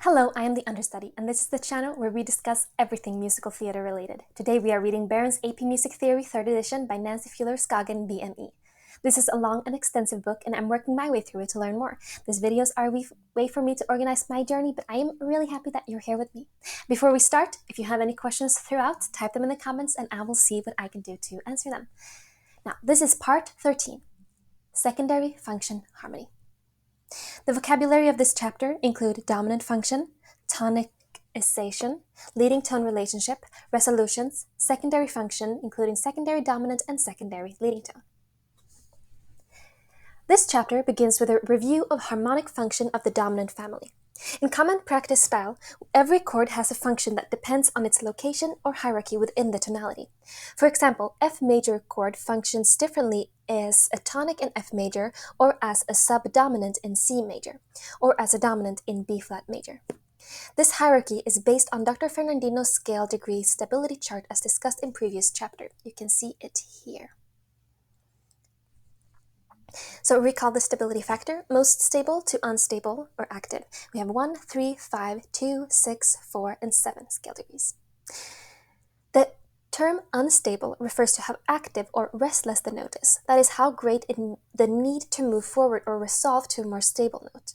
Hello, I am the Understudy, and this is the channel where we discuss everything musical theater related. Today we are reading Barron's AP Music Theory 3rd edition by Nancy Fuller-Scoggin, BME. This is a long and extensive book, and I'm working my way through it to learn more. These videos are a way for me to organize my journey, but I am really happy that you're here with me. Before we start, if you have any questions throughout, type them in the comments and I will see what I can do to answer them. Now, this is part 13, Secondary Function Harmony. The vocabulary of this chapter include dominant function, tonicization, leading tone relationship, resolutions, secondary function, including secondary dominant and secondary leading tone. This chapter begins with a review of harmonic function of the dominant family. In common practice style, every chord has a function that depends on its location or hierarchy within the tonality. For example, F major chord functions differently as a tonic in F major, or as a subdominant in C major, or as a dominant in B flat major. This hierarchy is based on Dr. Fernandino's scale degree stability chart as discussed in previous chapter. You can see it here. So recall the stability factor, most stable to unstable or active. We have 1, 3, 5, 2, 6, 4, and 7 scale degrees. The term unstable refers to how active or restless the note is. That is how great the need to move forward or resolve to a more stable note.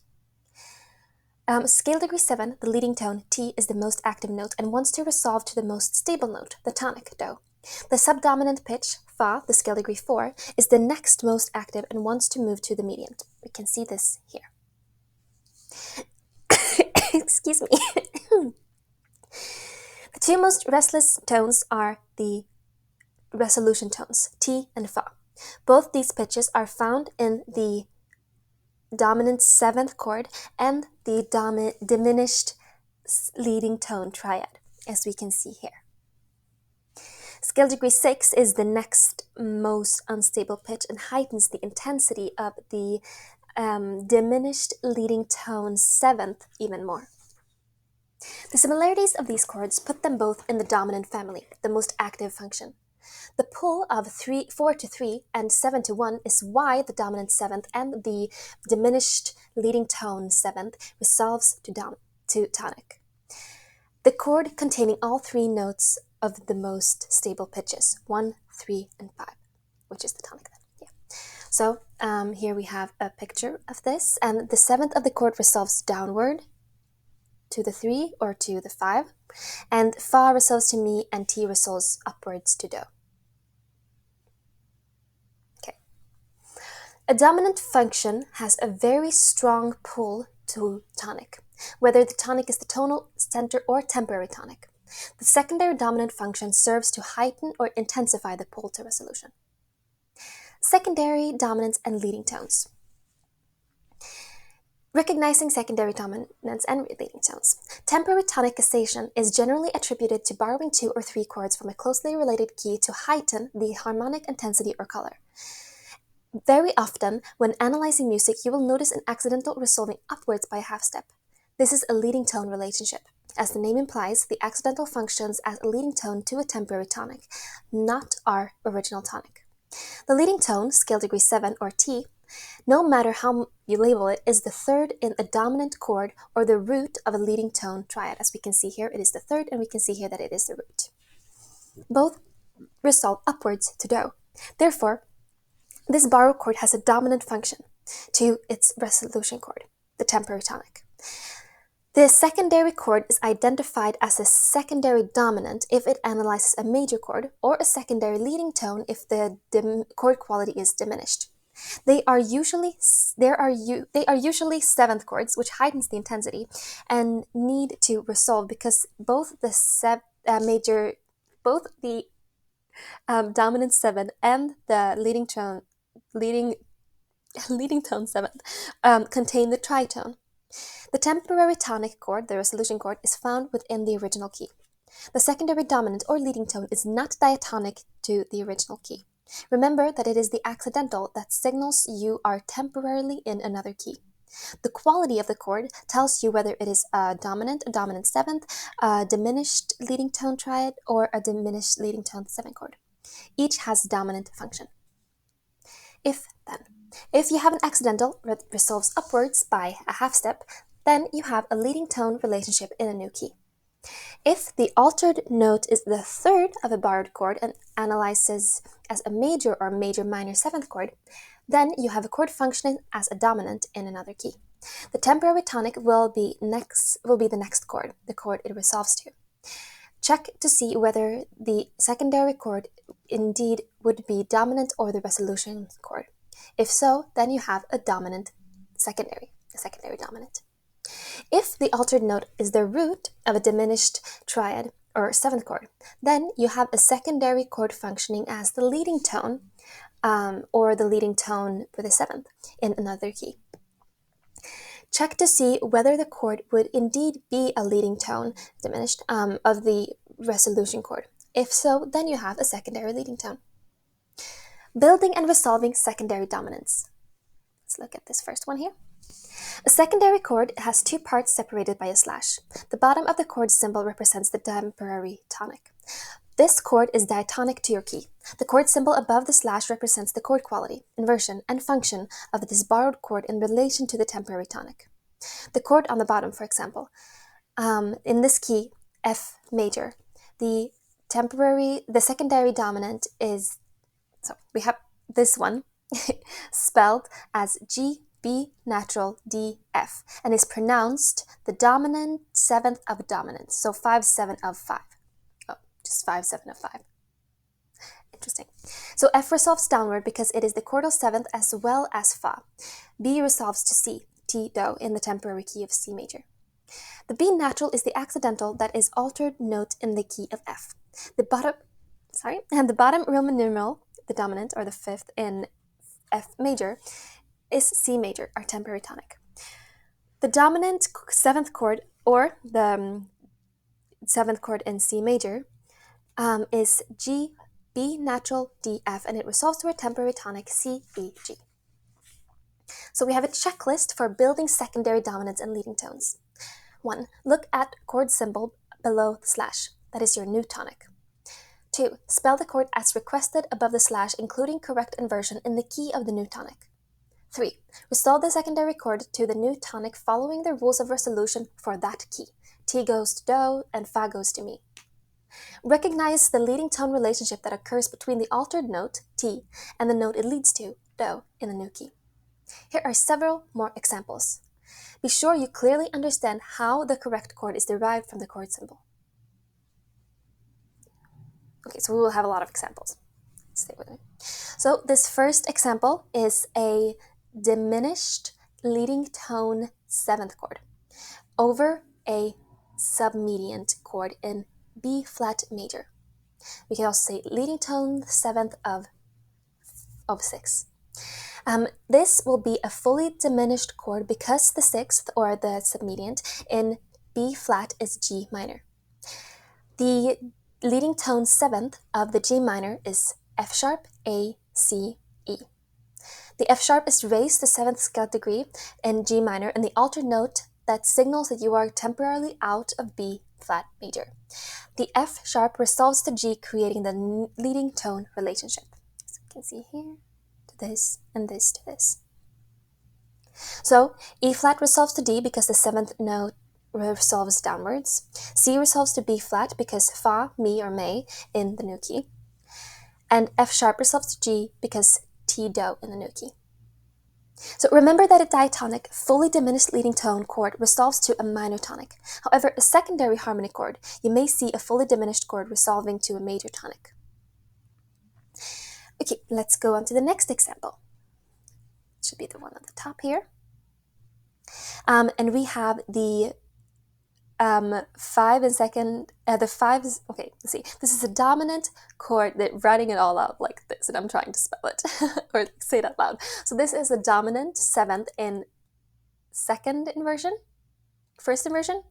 Scale degree 7, the leading tone, T, is the most active note and wants to resolve to the most stable note, the tonic, Do. The subdominant pitch, Fa, the scale degree 4, is the next most active and wants to move to the medium. We can see this here. Excuse me. The two most restless tones are the resolution tones, T and Fa. Both these pitches are found in the dominant 7th chord and the diminished leading tone triad, as we can see here. Scale degree 6 is the next most unstable pitch and heightens the intensity of the diminished leading tone 7th even more. The similarities of these chords put them both in the dominant family, the most active function. The pull of 4 to 3 and 7 to 1 is why the dominant 7th and the diminished leading tone 7th resolves to tonic. The chord containing all three notes of the most stable pitches, 1, 3, and 5, which is the tonic then. Yeah. So here we have a picture of this, and the 7th of the chord resolves downward to the 3 or to the 5, and Fa resolves to Mi and T resolves upwards to Do. Okay. A dominant function has a very strong pull to tonic, whether the tonic is the tonal, center, or temporary tonic. The secondary dominant function serves to heighten or intensify the pull to resolution. Secondary dominance and leading tones. Recognizing secondary dominance and leading tones. Temporary tonicization is generally attributed to borrowing 2 or 3 chords from a closely related key to heighten the harmonic intensity or color. Very often, when analyzing music, you will notice an accidental resolving upwards by a half step. This is a leading tone relationship. As the name implies, the accidental functions as a leading tone to a temporary tonic, not our original tonic. The leading tone, scale degree 7 or T, no matter how you label it, is the third in a dominant chord or the root of a leading tone triad. As we can see here, it is the third, and we can see here that it is the root. Both resolve upwards to Do. Therefore, this borrowed chord has a dominant function to its resolution chord, the temporary tonic. The secondary chord is identified as a secondary dominant if it analyzes a major chord, or a secondary leading tone if the chord quality is diminished. They are usually 7th chords, which heightens the intensity and need to resolve because both the dominant 7 and the leading tone 7th contain the tritone. The temporary tonic chord, the resolution chord, is found within the original key. The secondary dominant or leading tone is not diatonic to the original key. Remember that it is the accidental that signals you are temporarily in another key. The quality of the chord tells you whether it is a dominant 7th, a diminished leading tone triad, or a diminished leading tone 7 chord. Each has dominant function. If you have an accidental that resolves upwards by a half step, then you have a leading tone relationship in a new key. If the altered note is the third of a borrowed chord and analyzes as a major or major minor seventh chord, then you have a chord functioning as a dominant in another key. The temporary tonic will be the next chord, the chord it resolves to. Check to see whether the secondary chord indeed would be dominant or the resolution chord. If so, then you have a dominant secondary, a secondary dominant. If the altered note is the root of a diminished triad or seventh chord, then you have a secondary chord functioning as the leading tone or the leading tone for the seventh in another key. Check to see whether the chord would indeed be a leading tone, diminished, of the resolution chord. If so, then you have a secondary leading tone. Building and resolving secondary dominants. Let's look at this first one here. A secondary chord has two parts separated by a slash. The bottom of the chord symbol represents the temporary tonic. This chord is diatonic to your key. The chord symbol above the slash represents the chord quality, inversion, and function of this borrowed chord in relation to the temporary tonic. The chord on the bottom, for example, in this key, F major, the secondary dominant is, so we have this one spelled as G, B natural D F, and is pronounced the dominant seventh of dominant, so 5/7 of 5. Oh, just 5/7 of 5. Interesting. So F resolves downward because it is the chordal seventh as well as Fa. B resolves to C, T do, in the temporary key of C major. The B natural is the accidental that is altered note in the key of F. The bottom Roman numeral, the dominant or the fifth in F major, is C major, our temporary tonic. The dominant seventh chord, or the seventh chord in C major, is G, B natural, D, F, and it resolves to a temporary tonic C, B, G. So we have a checklist for building secondary dominants and leading tones. 1. Look at chord symbol below the slash. That is your new tonic. 2. Spell the chord as requested above the slash, including correct inversion in the key of the new tonic. 3. Resolve the secondary chord to the new tonic following the rules of resolution for that key. T goes to do and Fa goes to Mi. Recognize the leading tone relationship that occurs between the altered note, T, and the note it leads to, do, in the new key. Here are several more examples. Be sure you clearly understand how the correct chord is derived from the chord symbol. Okay, so we will have a lot of examples. Stay with me. So this first example is a diminished leading tone seventh chord over a submediant chord in B flat major. We can also say leading tone seventh of 6. This will be a fully diminished chord because the sixth, or the submediant, in B flat is G minor. The leading tone seventh of the G minor is F sharp, A, C, E. The F sharp is raised to seventh scale degree in G minor, and the altered note that signals that you are temporarily out of B flat major. The F sharp resolves to G, creating the leading tone relationship. So you can see here to this and this to this. So E flat resolves to D because the seventh note resolves downwards. C resolves to B flat because Fa, Mi, or May in the new key. And F sharp resolves to G because T do in the new key. So remember that a diatonic, fully diminished leading tone chord resolves to a minor tonic. However, a secondary harmonic chord, you may see a fully diminished chord resolving to a major tonic. Okay, let's go on to the next example. It should be the one at the top here. And we have the 5 and second, the 5 is, okay, let's see. This is a dominant chord, that writing it all out like this, and I'm trying to spell it, or say it out loud. So this is a dominant seventh in second inversion, first inversion?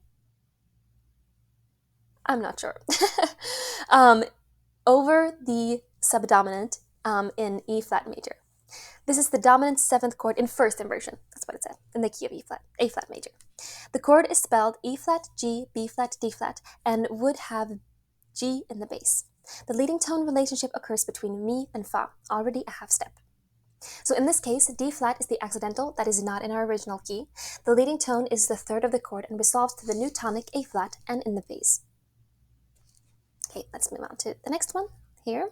I'm not sure. Over the subdominant in E flat major. This is the dominant seventh chord in first inversion. That's what it said, in the key of A flat major. The chord is spelled E flat, G, B flat, D flat, and would have G in the bass. The leading tone relationship occurs between Mi and Fa, already a half step. So in this case, D flat is the accidental that is not in our original key. The leading tone is the third of the chord and resolves to the new tonic A flat and in the bass. Okay, let's move on to the next one here.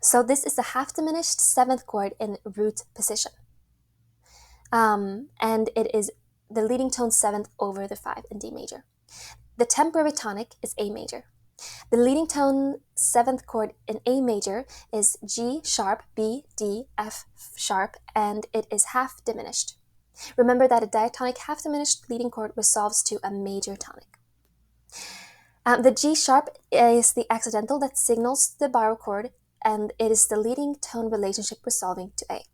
So this is the half diminished seventh chord in root position. And it is the leading tone seventh over the 5 in D major. The temporary tonic is A major. The leading tone seventh chord in A major is G sharp, B, D, F sharp, and it is half diminished. Remember that a diatonic half diminished leading chord resolves to a major tonic. The G sharp is the accidental that signals the Barron chord, and it is the leading tone relationship resolving to A.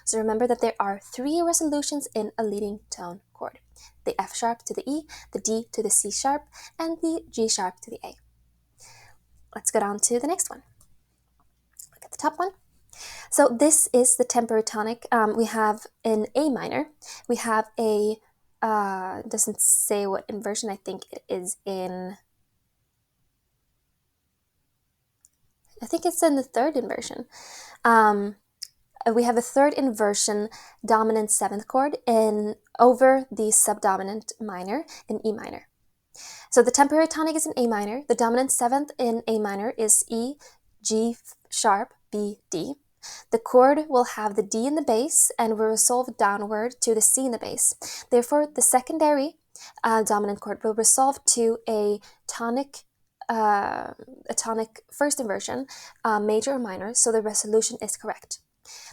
So remember that there are 3 resolutions in a leading tone chord: the F sharp to the E, the D to the C sharp, and the G sharp to the A. Let's go down to the next one. Look at the top one. So this is the temporary tonic. We have in A minor, we have a, doesn't say what inversion, I think it is in, I think it's in the third inversion. We have a third inversion dominant seventh chord over the subdominant minor in E minor. So the temporary tonic is in A minor. The dominant seventh in A minor is E, G sharp, B, D. The chord will have the D in the bass and will resolve downward to the C in the bass. Therefore, the secondary dominant chord will resolve to a tonic first inversion, major or minor, so the resolution is correct.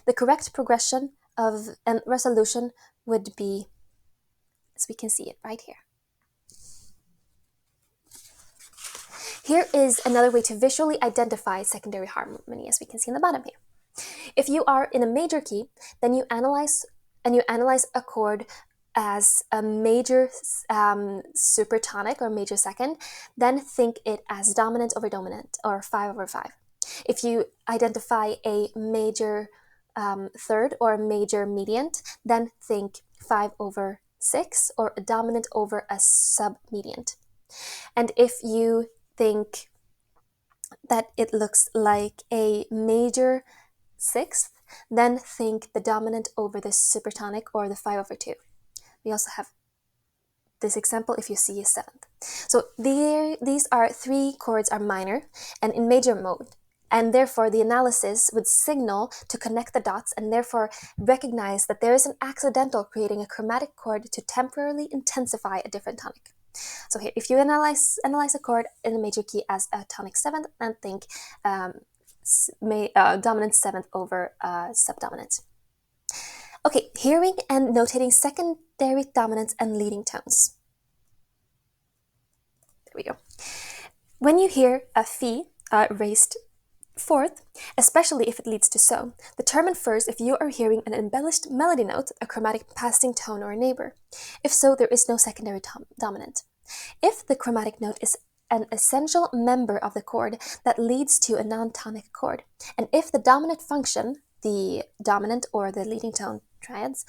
The correct progression of and resolution would be, as we can see it right here. Here is another way to visually identify secondary harmony, as we can see in the bottom here. If you are in a major key, then you analyze a chord as a major supertonic or major second, then think it as dominant over dominant or 5 over 5. If you identify a major third or a major mediant, then think 5 over 6 or a dominant over a submediant. And if you think that it looks like a major sixth, then think the dominant over the supertonic or the 5 over 2. We also have this example if you see a seventh. So these are 3 chords are minor and in major mode, and therefore the analysis would signal to connect the dots and therefore recognize that there is an accidental creating a chromatic chord to temporarily intensify a different tonic. So here, if you analyze a chord in a major key as a tonic seventh, then think dominant seventh over subdominant. Okay, hearing and notating secondary dominants and leading tones. There we go. When you hear a phi raised fourth, especially if it leads to so, determine first if you are hearing an embellished melody note, a chromatic passing tone, or a neighbor. If so, there is no secondary dominant. If the chromatic note is an essential member of the chord that leads to a non-tonic chord, and if the dominant function, the dominant or the leading tone triads,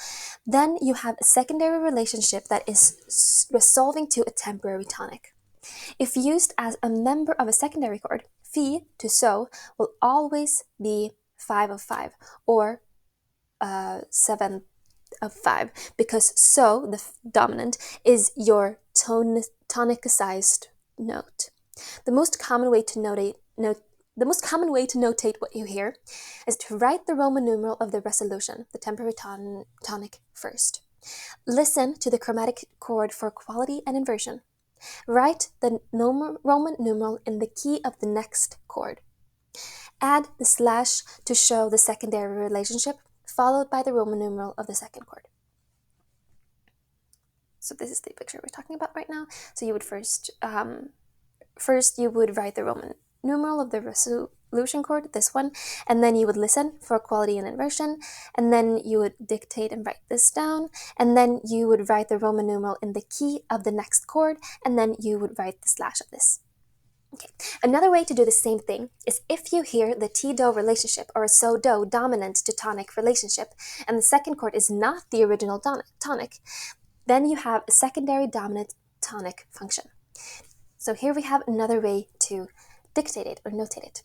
then you have a secondary relationship that is resolving to a temporary tonic. If used as a member of a secondary chord, phi to so will always be 5 of 5 or 7 of 5, because so, the dominant, is your tonicized note. The most common way to notate what you hear is to write the Roman numeral of the resolution, the temporary tonic, first. Listen to the chromatic chord for quality and inversion. Write the Roman numeral in the key of the next chord. Add the slash to show the secondary relationship, followed by the Roman numeral of the second chord. So this is the picture we're talking about right now. So you would first you would write the Roman numeral of the resolution chord, this one, and then you would listen for quality and inversion, and then you would dictate and write this down, and then you would write the Roman numeral in the key of the next chord, and then you would write the slash of this. Okay. Another way to do the same thing is if you hear the T-Do relationship or a So-Do dominant to tonic relationship, and the second chord is not the original tonic, then you have a secondary dominant tonic function. So here we have another way to dictate it or notate it.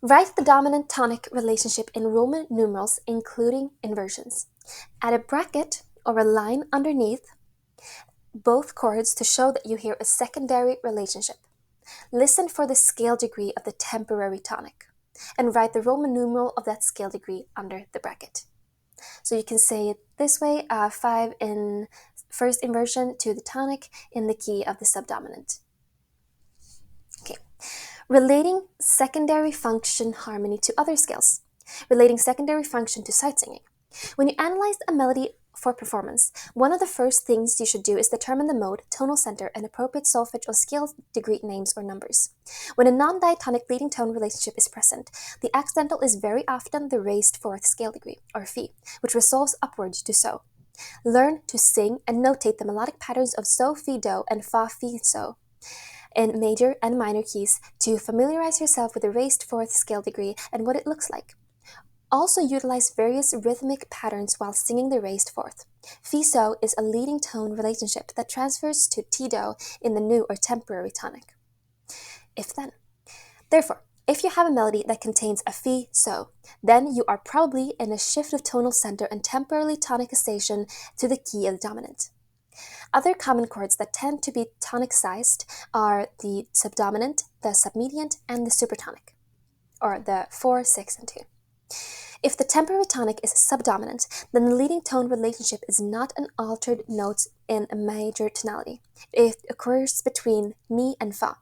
Write the dominant tonic relationship in Roman numerals, including inversions. Add a bracket or a line underneath both chords to show that you hear a secondary relationship. Listen for the scale degree of the temporary tonic, and write the Roman numeral of that scale degree under the bracket. So you can say it this way, 5 in first inversion to the tonic in the key of the subdominant. Okay. Relating secondary function harmony to other scales. Relating secondary function to sight singing. When you analyze a melody for performance, one of the first things you should do is determine the mode, tonal center, and appropriate solfege or scale degree names or numbers. When a non-diatonic leading tone relationship is present, the accidental is very often the raised fourth scale degree, or Fi, which resolves upwards to So. Learn to sing and notate the melodic patterns of So, Fi, Do, and Fa, Fi, So in major and minor keys to familiarize yourself with the raised fourth scale degree and what it looks like. Also utilize various rhythmic patterns while singing the raised fourth. Fi-So is a leading tone relationship that transfers to Ti-Do in the new or temporary tonic. If-then. Therefore, if you have a melody that contains a Fi-So, then you are probably in a shift of tonal center and temporarily tonicization to the key of the dominant. Other common chords that tend to be tonic-sized are the subdominant, the submediant, and the supertonic, or the 4, 6, and 2. If the temporary tonic is subdominant, then the leading tone relationship is not an altered note in a major tonality. It occurs between Mi and Fa.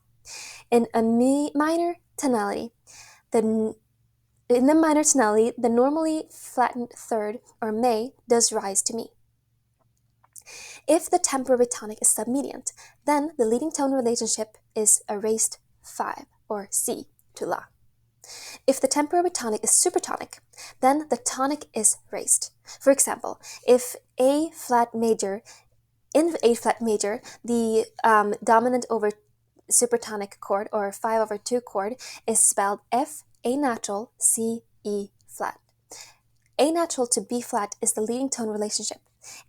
In a minor tonality, the normally flattened third, or Me, does rise to Mi. If the temporary tonic is submediant, then the leading tone relationship is a raised 5, or Si, to La. If the temporary tonic is supertonic, then the tonic is raised. For example, if A flat major, in A flat major, the dominant over supertonic chord, or 5 over 2 chord, is spelled F, A natural, C, E flat. A natural to B flat is the leading tone relationship.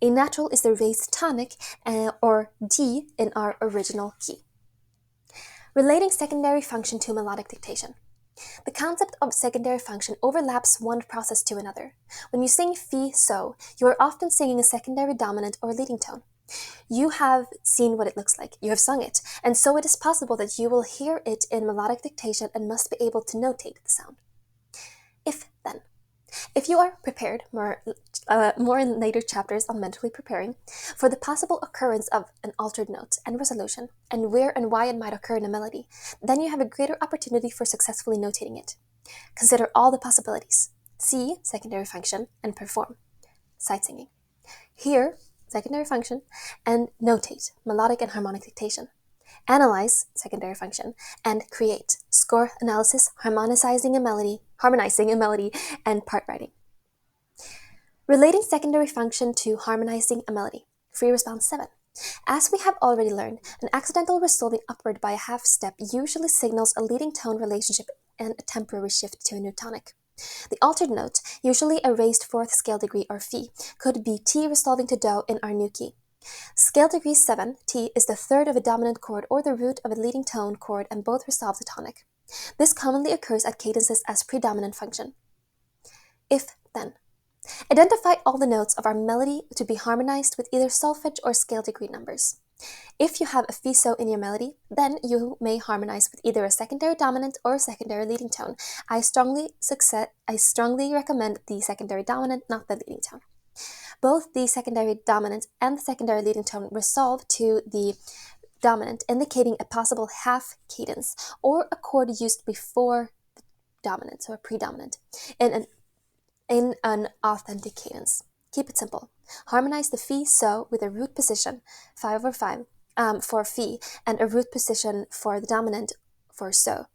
A natural is the raised tonic, or D in our original key. Relating secondary function to melodic dictation. The concept of secondary function overlaps one process to another. When you sing Fi-So, you are often singing a secondary dominant or leading tone. You have seen what it looks like. You have sung it, and so it is possible that you will hear it in melodic dictation and must be able to notate the sound. If-then. If you are prepared, more in later chapters on mentally preparing, for the possible occurrence of an altered note and resolution, and where and why it might occur in a melody, then you have a greater opportunity for successfully notating it. Consider all the possibilities. See secondary function and perform sight singing. Hear secondary function and notate melodic and harmonic dictation. Analyze secondary function and create score analysis, harmonizing a melody, and part writing. Relating secondary function to harmonizing a melody. Free response 7. As we have already learned, an accidental resolving upward by a half step usually signals a leading tone relationship and a temporary shift to a new tonic. The altered note, usually a raised fourth scale degree or Fi, could be Ti resolving to Do in our new key. Scale degree 7, Ti, is the third of a dominant chord or the root of a leading tone chord, and both resolve the tonic. This commonly occurs at cadences as predominant function. If-then. Identify all the notes of our melody to be harmonized with either solfege or scale degree numbers. If you have a Fi-So in your melody, then you may harmonize with either a secondary dominant or a secondary leading tone. I strongly recommend the secondary dominant, not the leading tone. Both the secondary dominant and the secondary leading tone resolve to the dominant, indicating a possible half cadence or a chord used before the dominant, so a predominant, in an authentic cadence. Keep it simple. Harmonize the Fi-So with a root position, 5 over 5, for Fi, and a root position for the dominant for So.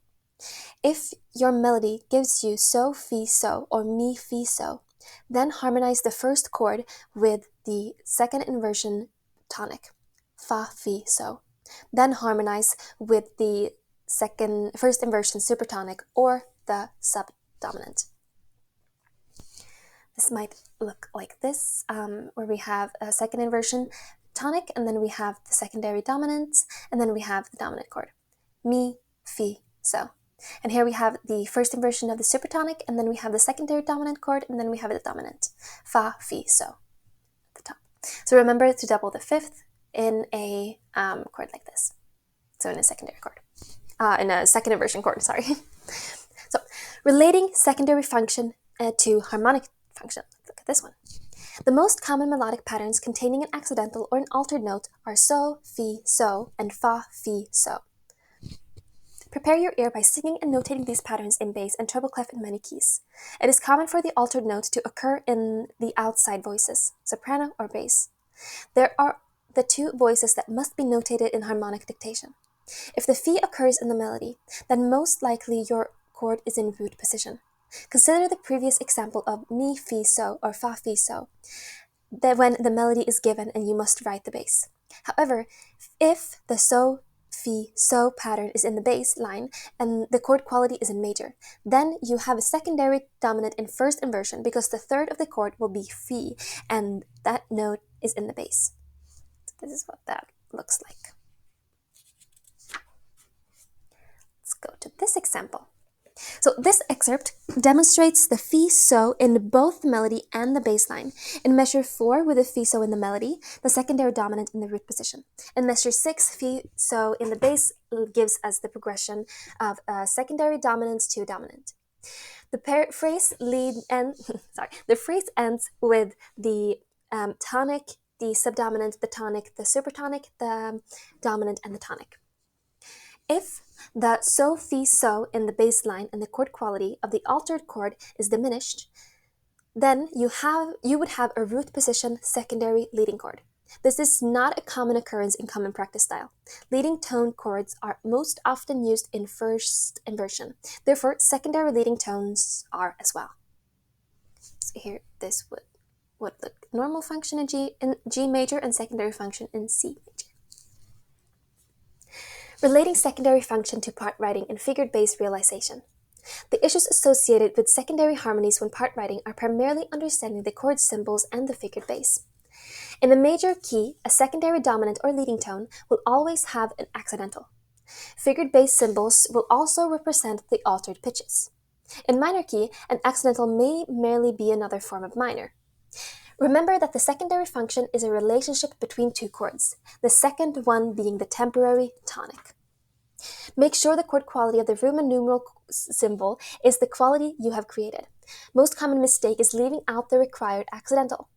If your melody gives you So, Fi-So, or Mi, Fi-So, then harmonize the first chord with the second inversion tonic, Fa, Fi-So. Then harmonize with the first inversion supertonic or the subdominant. This might look like this, where we have a second inversion tonic, and then we have the secondary dominants, and then we have the dominant chord. Mi, Fi, So. And here we have the first inversion of the supertonic, and then we have the secondary dominant chord, and then we have the dominant. Fa, fi, so at the top. So remember to double the fifth in a chord like this. So in a secondary chord. In a second inversion chord, sorry. So relating secondary function to harmonic function. Look at this one. The most common melodic patterns containing an accidental or an altered note are so, fi, so, and fa, fi, so. Prepare your ear by singing and notating these patterns in bass and treble clef in many keys. It is common for the altered note to occur in the outside voices, soprano or bass. There are the two voices that must be notated in harmonic dictation. If the fi occurs in the melody, then most likely your chord is in root position. Consider the previous example of mi, fi, so, or fa, fi, so, that when the melody is given and you must write the bass. However, if the so, fi, so pattern is in the bass line and the chord quality is in major, then you have a secondary dominant in first inversion because the third of the chord will be fi and that note is in the bass. So this is what that looks like. Let's go to this example. So this excerpt demonstrates the fi so in both the melody and the bass line. In measure 4 with the fi so in the melody, the secondary dominant in the root position. In measure 6, fi so in the bass gives us the progression of secondary dominant to dominant. The phrase ends with the tonic, the subdominant, the tonic, the supertonic, the dominant, and the tonic. If the so, fi, so in the bass line and the chord quality of the altered chord is diminished, then you would have a root position secondary leading chord. This is not a common occurrence in common practice style. Leading tone chords are most often used in first inversion. Therefore, secondary leading tones are as well. So here, this would look normal function in G major and secondary function in C major. Relating secondary function to part writing and figured bass realization. The issues associated with secondary harmonies when part writing are primarily understanding the chord symbols and the figured bass. In a major key, a secondary dominant or leading tone will always have an accidental. Figured bass symbols will also represent the altered pitches. In minor key, an accidental may merely be another form of minor. Remember that the secondary function is a relationship between two chords, the second one being the temporary tonic. Make sure the chord quality of the Roman numeral symbol is the quality you have created. Most common mistake is leaving out the required accidental.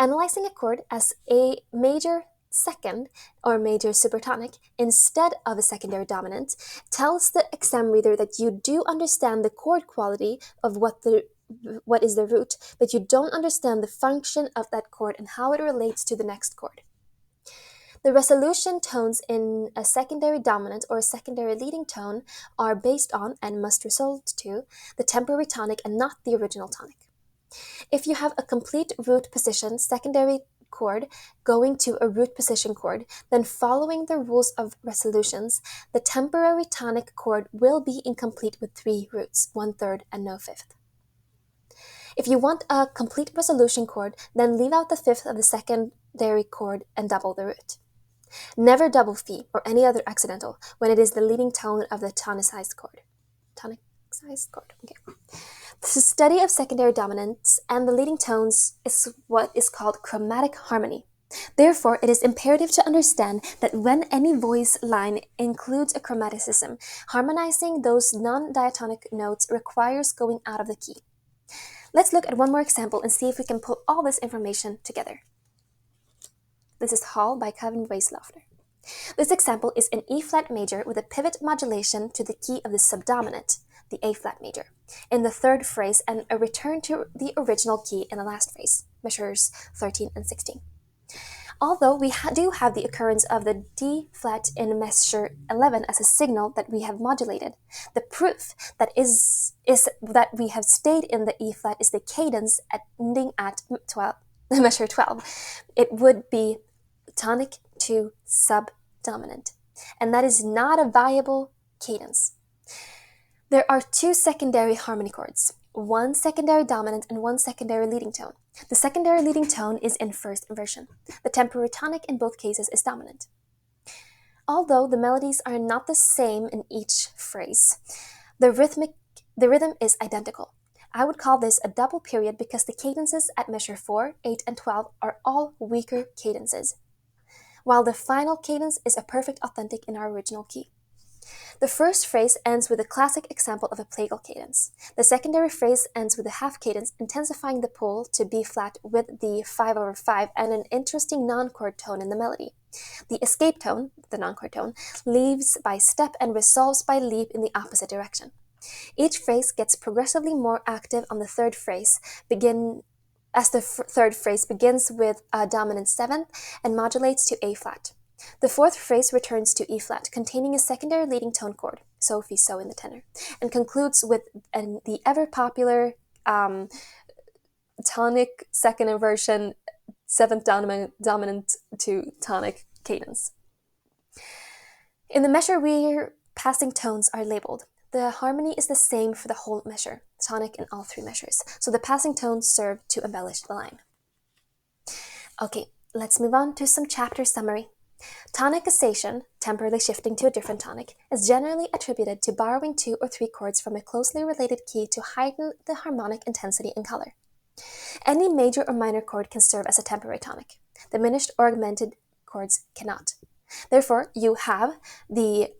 Analyzing a chord as a major second or major supertonic instead of a secondary dominant tells the exam reader that you do understand the chord quality of what is the root, but you don't understand the function of that chord and how it relates to the next chord. The resolution tones in a secondary dominant or a secondary leading tone are based on and must result to the temporary tonic and not the original tonic. If you have a complete root position secondary chord going to a root position chord, then following the rules of resolutions, the temporary tonic chord will be incomplete with 3 roots, 1/3 and no 5th. If you want a complete resolution chord, then leave out the 5th of the secondary chord and double the root. Never double fi or any other accidental when it is the leading tone of the tonicized chord. Okay. The study of secondary dominants and the leading tones is what is called chromatic harmony. Therefore, it is imperative to understand that when any voice line includes a chromaticism, harmonizing those non-diatonic notes requires going out of the key. Let's look at one more example and see if we can pull all this information together. This is Hall by Kevin Weislaughter. This example is in E-flat major with a pivot modulation to the key of the subdominant, the A-flat major, in the 3rd phrase and a return to the original key in the last phrase, measures 13 and 16. Although we do have the occurrence of the D-flat in measure 11 as a signal that we have modulated, the proof that is that we have stayed in the E-flat is the cadence ending at measure 12. It would be tonic to subdominant, and that is not a viable cadence. There are 2 secondary harmony chords, 1 secondary dominant and 1 secondary leading tone. The secondary leading tone is in first inversion. The temporary tonic in both cases is dominant. Although the melodies are not the same in each phrase, The rhythm is identical. I would call this a double period because the cadences at measure 4, 8, and 12 are all weaker cadences, while the final cadence is a perfect authentic in our original key. The first phrase ends with a classic example of a plagal cadence. The secondary phrase ends with a half cadence, intensifying the pull to B flat with the 5/5 and an interesting non-chord tone in the melody. The escape tone, the non-chord tone, leaves by step and resolves by leap in the opposite direction. Each phrase gets progressively more active on the third phrase, third phrase begins with a dominant 7th and modulates to A flat. The fourth phrase returns to E flat, containing a secondary leading tone chord, so, fi, so in the tenor, and concludes with the ever-popular tonic second inversion 7th dominant to tonic cadence. In the measure where passing tones are labeled, the harmony is the same for the whole measure, tonic in all three measures, so the passing tones serve to embellish the line. Okay, let's move on to some chapter summary. Tonicization, temporarily shifting to a different tonic, is generally attributed to borrowing 2 or 3 chords from a closely related key to heighten the harmonic intensity and color. Any major or minor chord can serve as a temporary tonic. Diminished or augmented chords cannot. Therefore, you have the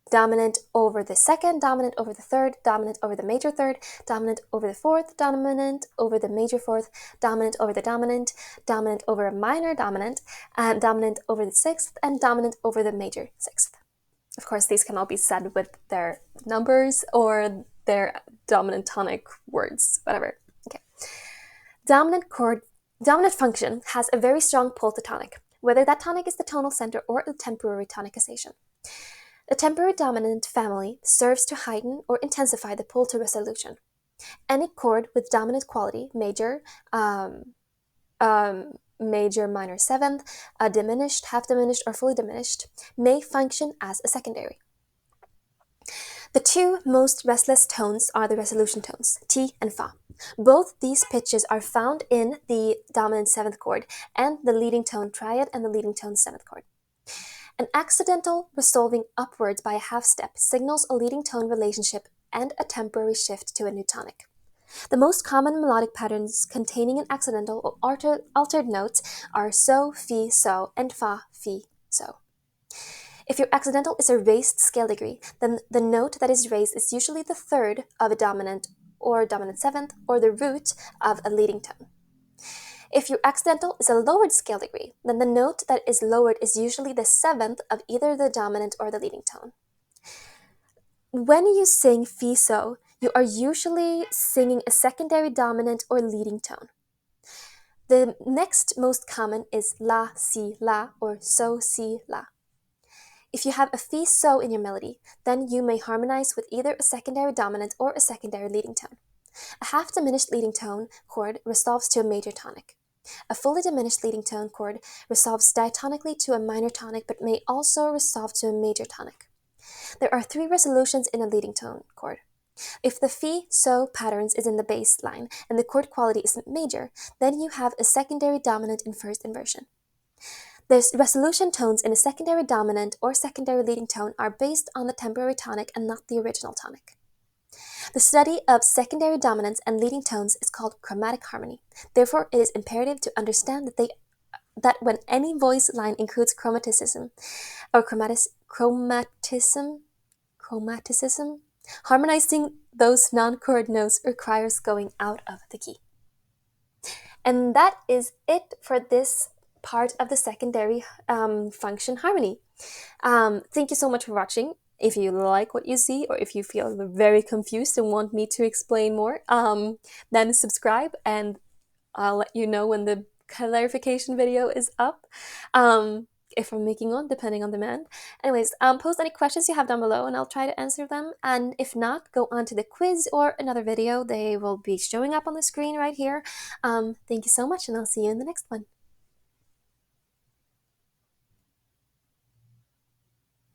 dominant over the second, dominant over the third, dominant over the major third, dominant over the fourth, dominant over the major fourth, dominant over the dominant, dominant over a minor dominant, dominant over the sixth, and dominant over the major sixth. Of course, these can all be said with their numbers or their dominant tonic words, whatever. Okay. Dominant function has a very strong pull to tonic, whether that tonic is the tonal center or a temporary tonicization. The temporary dominant family serves to heighten or intensify the pull to resolution. Any chord with dominant quality, major, minor 7th, diminished, half diminished, or fully diminished, may function as a secondary. The two most restless tones are the resolution tones, T and Fa. Both these pitches are found in the dominant 7th chord and the leading tone triad and the leading tone 7th chord. An accidental resolving upwards by a half step signals a leading tone relationship and a temporary shift to a new tonic. The most common melodic patterns containing an accidental or altered notes are so, fi, so, and fa, fi, so. If your accidental is a raised scale degree, then the note that is raised is usually the third of a dominant or dominant 7th or the root of a leading tone. If your accidental is a lowered scale degree, then the note that is lowered is usually the 7th of either the dominant or the leading tone. When you sing fi so, you are usually singing a secondary dominant or leading tone. The next most common is la si la or so si la. If you have a fi so in your melody, then you may harmonize with either a secondary dominant or a secondary leading tone. A half diminished leading tone chord resolves to a major tonic. A fully diminished leading tone chord resolves diatonically to a minor tonic but may also resolve to a major tonic. There are 3 resolutions in a leading tone chord. If the fi-so patterns is in the bass line and the chord quality is major, then you have a secondary dominant in first inversion. The resolution tones in a secondary dominant or secondary leading tone are based on the temporary tonic and not the original tonic. The study of secondary dominants and leading tones is called chromatic harmony. Therefore, it is imperative to understand that when any voice line includes chromaticism, harmonizing those non-chord notes requires going out of the key. And that is it for this part of the secondary function harmony. Thank you so much for watching. If you like what you see or if you feel very confused and want me to explain more, then subscribe and I'll let you know when the clarification video is up. If I'm making one, depending on demand. Anyways, post any questions you have down below and I'll try to answer them. And if not, go on to the quiz or another video. They will be showing up on the screen right here. Thank you so much and I'll see you in the next one.